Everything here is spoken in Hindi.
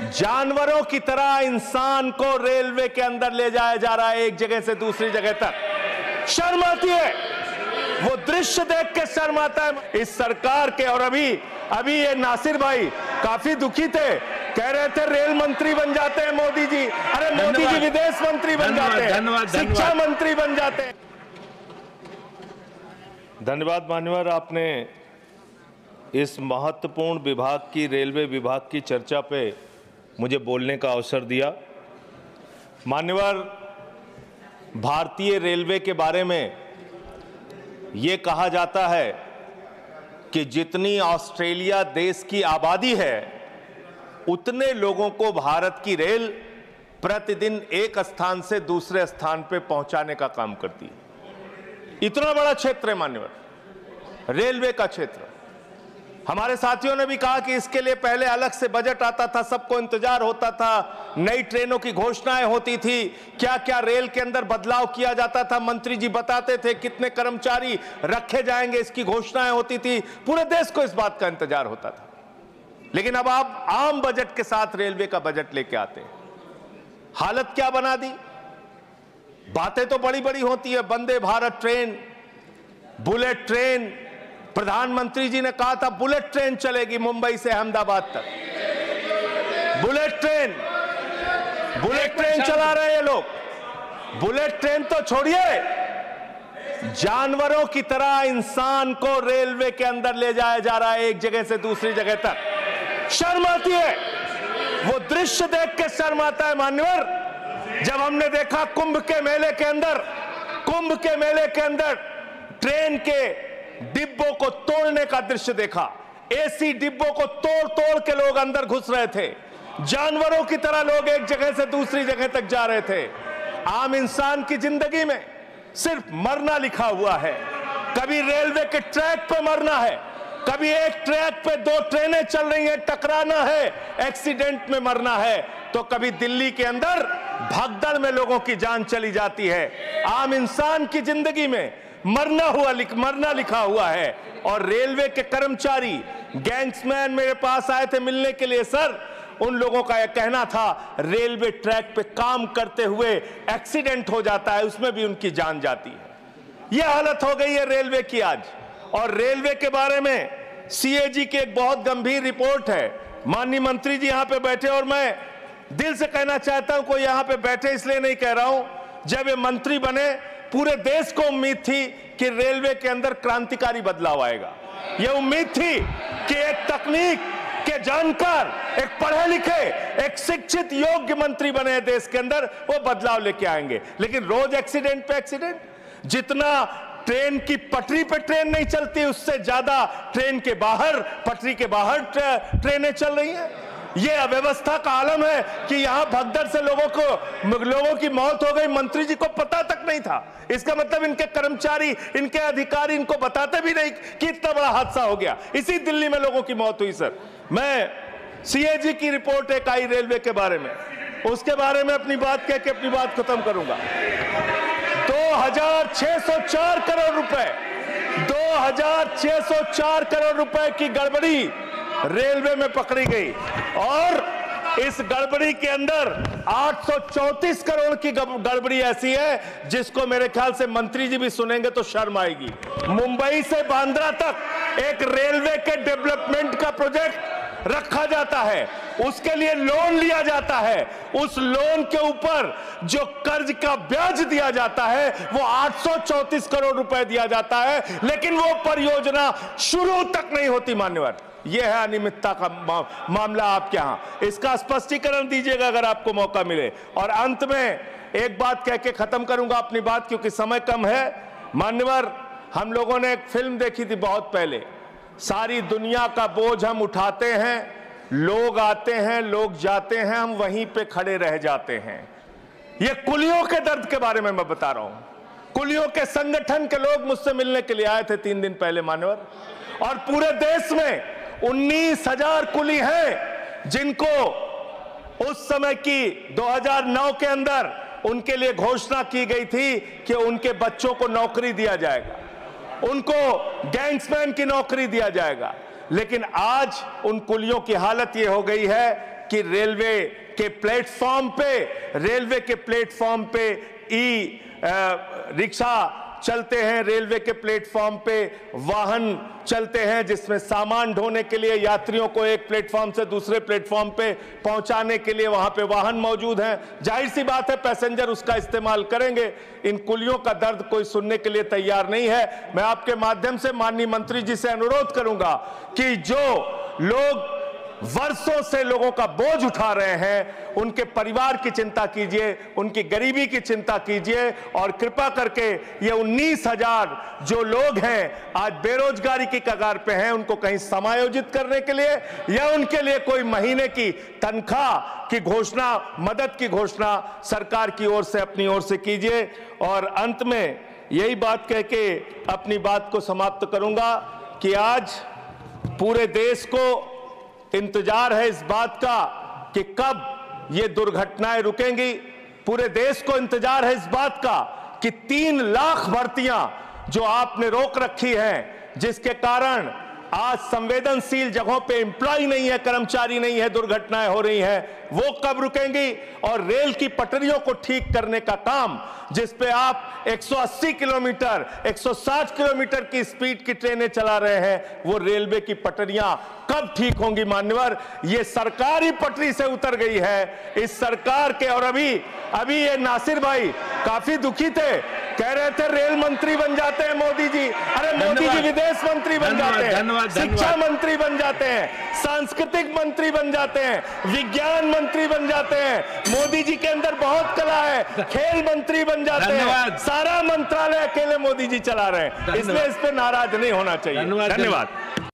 जानवरों की तरह इंसान को रेलवे के अंदर ले जाया जा रहा है, एक जगह से दूसरी जगह तक। शर्म आती है, वो दृश्य देख के शर्म आता है इस सरकार के। और अभी ये नासिर भाई काफी दुखी थे, कह रहे थे रेल मंत्री बन जाते हैं मोदी जी। अरे मोदी जी विदेश मंत्री बन जाते हैं, शिक्षा मंत्री बन जाते हैं। धन्यवाद मान्यवर, आपने इस महत्वपूर्ण विभाग की, रेलवे विभाग की चर्चा पे मुझे बोलने का अवसर दिया। मान्यवर, भारतीय रेलवे के बारे में ये कहा जाता है कि जितनी ऑस्ट्रेलिया देश की आबादी है उतने लोगों को भारत की रेल प्रतिदिन एक स्थान से दूसरे स्थान पे पहुंचाने का काम करती है। इतना बड़ा क्षेत्र है मान्यवर, रेलवे का क्षेत्र। हमारे साथियों ने भी कहा कि इसके लिए पहले अलग से बजट आता था, सबको इंतजार होता था, नई ट्रेनों की घोषणाएं होती थी, क्या क्या रेल के अंदर बदलाव किया जाता था, मंत्री जी बताते थे कितने कर्मचारी रखे जाएंगे, इसकी घोषणाएं होती थी, पूरे देश को इस बात का इंतजार होता था। लेकिन अब आप आम बजट के साथ रेलवे का बजट लेके आते हैं, हालत क्या बना दी। बातें तो बड़ी बड़ी होती है, Vande Bharat train, bullet train. प्रधानमंत्री जी ने कहा था बुलेट ट्रेन चलेगी मुंबई से अहमदाबाद तक। बुलेट ट्रेन चला रहे हैं ये लोग। बुलेट ट्रेन तो छोड़िए, जानवरों की तरह इंसान को रेलवे के अंदर ले जाया जा रहा है, एक जगह से दूसरी जगह तक। शर्म आती है, वो दृश्य देख के शर्म आता है मान्यवर। जब हमने देखा कुंभ के मेले के अंदर ट्रेन के डिब्बों को तोड़ने का दृश्य देखा, एसी डिब्बों को तोड़ तोड़ के लोग अंदर घुस रहे थे, जानवरों की तरह लोग एक जगह से दूसरी जगह तक जा रहे थे। आम इंसान की जिंदगी में सिर्फ मरना लिखा हुआ है। कभी रेलवे के ट्रैक पे मरना है, कभी एक ट्रैक पे दो ट्रेनें चल रही हैं, टकराना है, एक्सीडेंट में मरना है, तो कभी दिल्ली के अंदर भगदड़ में लोगों की जान चली जाती है। आम इंसान की जिंदगी में मरना लिखा हुआ है। और रेलवे के कर्मचारी, गैंग्समैन मेरे पास आए थे मिलने के लिए। सर, उन लोगों का यह कहना था रेलवे ट्रैक पे काम करते हुए एक्सीडेंट हो जाता है, उसमें भी उनकी जान जाती है। यह हालत हो गई है रेलवे की आज। और रेलवे के बारे में सीएजी की एक बहुत गंभीर रिपोर्ट है। माननीय मंत्री जी यहां पे बैठे, और मैं दिल से कहना चाहता हूं, कोई यहां पे बैठे इसलिए नहीं कह रहा हूं, जब ये मंत्री बने पूरे देश को उम्मीद थी कि रेलवे के अंदर क्रांतिकारी बदलाव आएगा। यह उम्मीद थी कि एक तकनीक के जानकार, एक पढ़े लिखे, एक शिक्षित योग्य मंत्री बने देश के अंदर, वो बदलाव लेके आएंगे। लेकिन रोज एक्सीडेंट पे एक्सीडेंट। जितना ट्रेन की पटरी पे ट्रेन नहीं चलती, उससे ज्यादा ट्रेन के बाहर, पटरी के बाहर ट्रेनें चल रही हैं। यह अव्यवस्था का आलम है कि यहां भगदड़ से लोगों की मौत हो गई, मंत्री जी को पता तक नहीं था। इसका मतलब इनके कर्मचारी, इनके अधिकारी इनको बताते भी नहीं कि इतना बड़ा हादसा हो गया। इसी दिल्ली में लोगों की मौत हुई। सर, मैं सीएजी की रिपोर्ट एक आई रेलवे के बारे में, उसके बारे में अपनी बात कह के अपनी बात खत्म करूंगा। 2604 करोड़ रुपए, 2604 करोड़ रुपए की गड़बड़ी रेलवे में पकड़ी गई। और इस गड़बड़ी के अंदर 834 करोड़ की गड़बड़ी ऐसी है जिसको मेरे ख्याल से मंत्री जी भी सुनेंगे तो शर्म आएगी। मुंबई से बांद्रा तक एक रेलवे के डेवलपमेंट का प्रोजेक्ट रखा जाता है, उसके लिए लोन लिया जाता है, उस लोन के ऊपर जो कर्ज का ब्याज दिया जाता है वो 834 करोड़ रुपए दिया जाता है, लेकिन वो परियोजना शुरू तक नहीं होती। मान्यवर, यह है अनियमितता का मामला आपके यहां। इसका स्पष्टीकरण दीजिएगा अगर आपको मौका मिले। और अंत में एक बात कह के खत्म करूंगा अपनी बात, क्योंकि समय कम है। मान्यवर, हम लोगों ने एक फिल्म देखी थी बहुत पहले, सारी दुनिया का बोझ हम उठाते हैं, लोग आते हैं, लोग जाते हैं, हम वहीं पे खड़े रह जाते हैं। ये कुलियों के दर्द के बारे में मैं बता रहा हूं। कुलियों के संगठन के लोग मुझसे मिलने के लिए आए थे 3 दिन पहले मान्यवर, और पूरे देश में 19,000 कुली हैं जिनको उस समय की 2009 के अंदर उनके लिए घोषणा की गई थी कि उनके बच्चों को नौकरी दिया जाएगा, उनको गैंग्समैन की नौकरी दिया जाएगा। लेकिन आज उन कुलियों की हालत यह हो गई है कि रेलवे के प्लेटफॉर्म पे ई रिक्शा चलते हैं, रेलवे के प्लेटफॉर्म पे वाहन चलते हैं जिसमें सामान ढोने के लिए यात्रियों को एक प्लेटफॉर्म से दूसरे प्लेटफॉर्म पे पहुंचाने के लिए वहां पे वाहन मौजूद हैं। जाहिर सी बात है पैसेंजर उसका इस्तेमाल करेंगे। इन कुलियों का दर्द कोई सुनने के लिए तैयार नहीं है। मैं आपके माध्यम से माननीय मंत्री जी से अनुरोध करूंगा कि जो लोग वर्षों से लोगों का बोझ उठा रहे हैं, उनके परिवार की चिंता कीजिए, उनकी गरीबी की चिंता कीजिए और कृपा करके ये 19,000 जो लोग हैं आज बेरोजगारी की कगार पे हैं, उनको कहीं समायोजित करने के लिए या उनके लिए कोई महीने की तनख्वाह की घोषणा, मदद की घोषणा सरकार की ओर से अपनी ओर से कीजिए। और अंत में यही बात कह के अपनी बात को समाप्त करूंगा कि आज पूरे देश को इंतजार है इस बात का कि कब ये दुर्घटनाएं रुकेंगी। पूरे देश को इंतजार है इस बात का कि 3 लाख भर्तियां जो आपने रोक रखी हैं, जिसके कारण आज संवेदनशील जगहों पे एम्प्लॉय नहीं है, कर्मचारी नहीं है, दुर्घटनाएं हो रही हैं, वो कब रुकेंगी। और रेल की पटरियों को ठीक करने का काम जिस पे आप 180 किलोमीटर 160 किलोमीटर की स्पीड की ट्रेनें चला रहे हैं, वो रेलवे की पटरियां कब ठीक होंगी मान्यवर। ये सरकारी पटरी से उतर गई है इस सरकार के। और अभी ये नासिर भाई काफी दुखी थे, कह रहे थे रेल मंत्री बन जाते हैं मोदी जी। अरे मोदी जी विदेश मंत्री बन जाते हैं, शिक्षा मंत्री बन जाते हैं, सांस्कृतिक मंत्री बन जाते हैं, विज्ञान मंत्री बन जाते हैं। मोदी जी के अंदर बहुत कला है, खेल मंत्री बन जाते हैं। सारा मंत्रालय अकेले मोदी जी चला रहे हैं, इसलिए इस पे नाराज नहीं होना चाहिए। धन्यवाद।